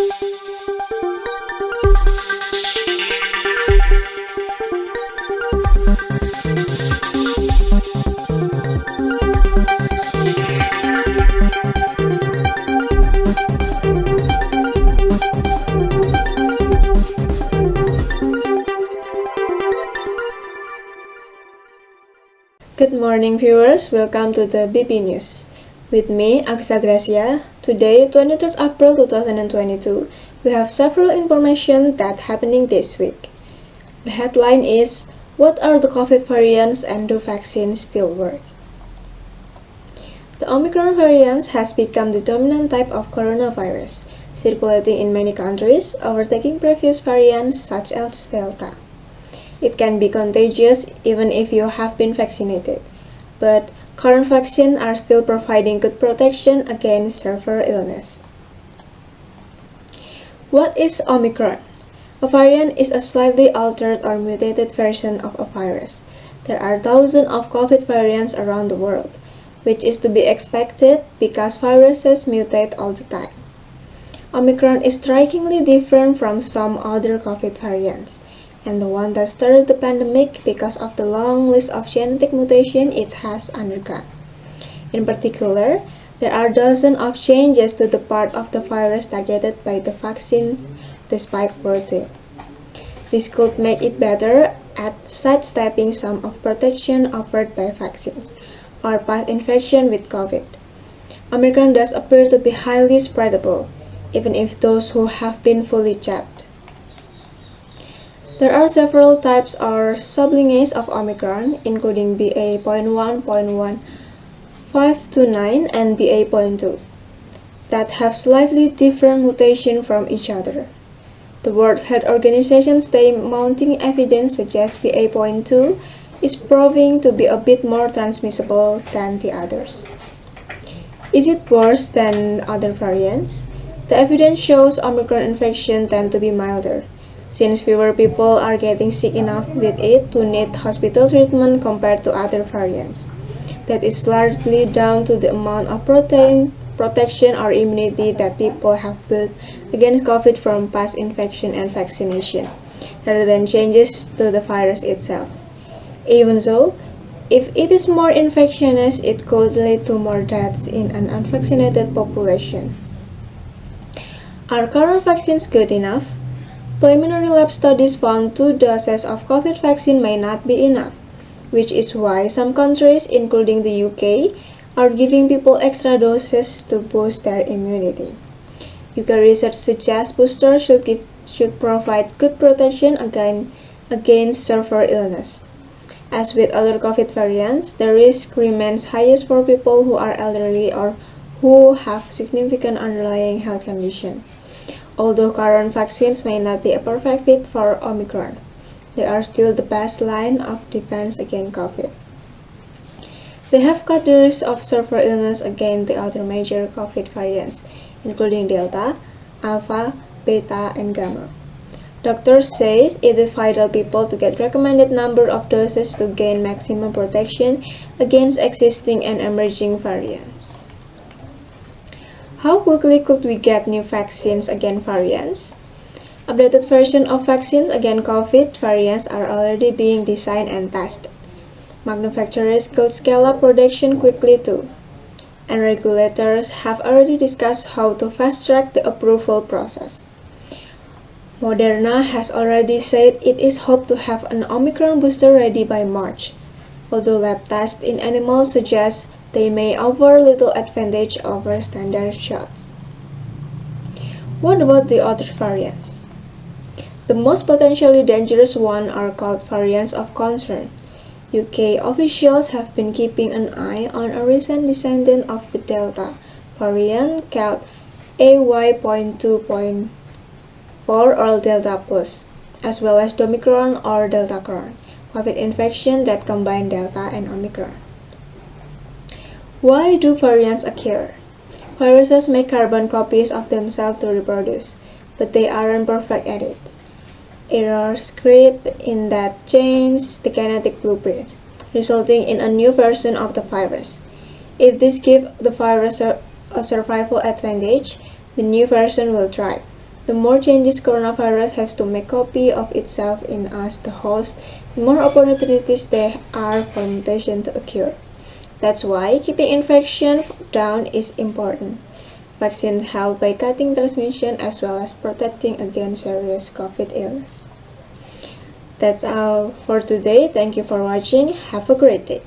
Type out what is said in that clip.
Good morning viewers, welcome to the BP News. With me, Agusta Gracia. Today, 23rd April 2022, we have several information that happening this week. The headline is, what are the COVID variants and do vaccines still work? The Omicron variant has become the dominant type of coronavirus, circulating in many countries, overtaking previous variants such as Delta. It can be contagious even if you have been vaccinated, but current vaccines are still providing good protection against severe illness. What is Omicron? A variant is a slightly altered or mutated version of a virus. There are thousands of COVID variants around the world, which is to be expected because viruses mutate all the time. Omicron is strikingly different from some other COVID variants, and the one that started the pandemic because of the long list of genetic mutations it has undergone. In particular, there are dozens of changes to the part of the virus targeted by the vaccine, the spike protein. This could make it better at sidestepping some of protection offered by vaccines or past infection with COVID. Omicron does appear to be highly spreadable, even if those who have been fully jabbed. There are several types or sublineages of Omicron, including BA.1.1.529 and BA.2, that have slightly different mutations from each other. The World Health Organization states mounting evidence suggests BA.2 is proving to be a bit more transmissible than the others. Is it worse than other variants? The evidence shows Omicron infection tend to be milder, since fewer people are getting sick enough with it to need hospital treatment compared to other variants. That is largely down to the amount of protection or immunity that people have built against COVID from past infection and vaccination, rather than changes to the virus itself. Even so, if it is more infectious, it could lead to more deaths in an unvaccinated population. Are current vaccines good enough? Preliminary lab studies found 2 doses of COVID vaccine may not be enough, which is why some countries, including the UK, are giving people extra doses to boost their immunity. UK research suggests boosters should provide good protection against severe illness. As with other COVID variants, the risk remains highest for people who are elderly or who have significant underlying health condition. Although current vaccines may not be a perfect fit for Omicron, they are still the best line of defense against COVID. They have cut the risk of severe illness against the other major COVID variants, including Delta, Alpha, Beta, and Gamma. Doctors say it is vital people to get recommended number of doses to gain maximum protection against existing and emerging variants. How quickly could we get new vaccines against variants? Updated versions of vaccines against COVID variants are already being designed and tested. Manufacturers could scale up production quickly too, and regulators have already discussed how to fast-track the approval process. Moderna has already said it is hoped to have an Omicron booster ready by March, although lab tests in animals suggest they may offer little advantage over standard shots. What about the other variants? The most potentially dangerous ones are called variants of concern. UK officials have been keeping an eye on a recent descendant of the Delta variant called AY.2.4 or Delta Plus, as well as Omicron or Delta Cron, COVID infection that combine Delta and Omicron. Why do variants occur? Viruses make carbon copies of themselves to reproduce, but they aren't perfect at it. Errors creep in that change the genetic blueprint, resulting in a new version of the virus. If this gives the virus a survival advantage, the new version will thrive. The more changes coronavirus has to make copy of itself in us, the host, the more opportunities there are for mutation to occur. That's why keeping infection down is important. Vaccines help by cutting transmission as well as protecting against serious COVID illness. That's all for today. Thank you for watching. Have a great day.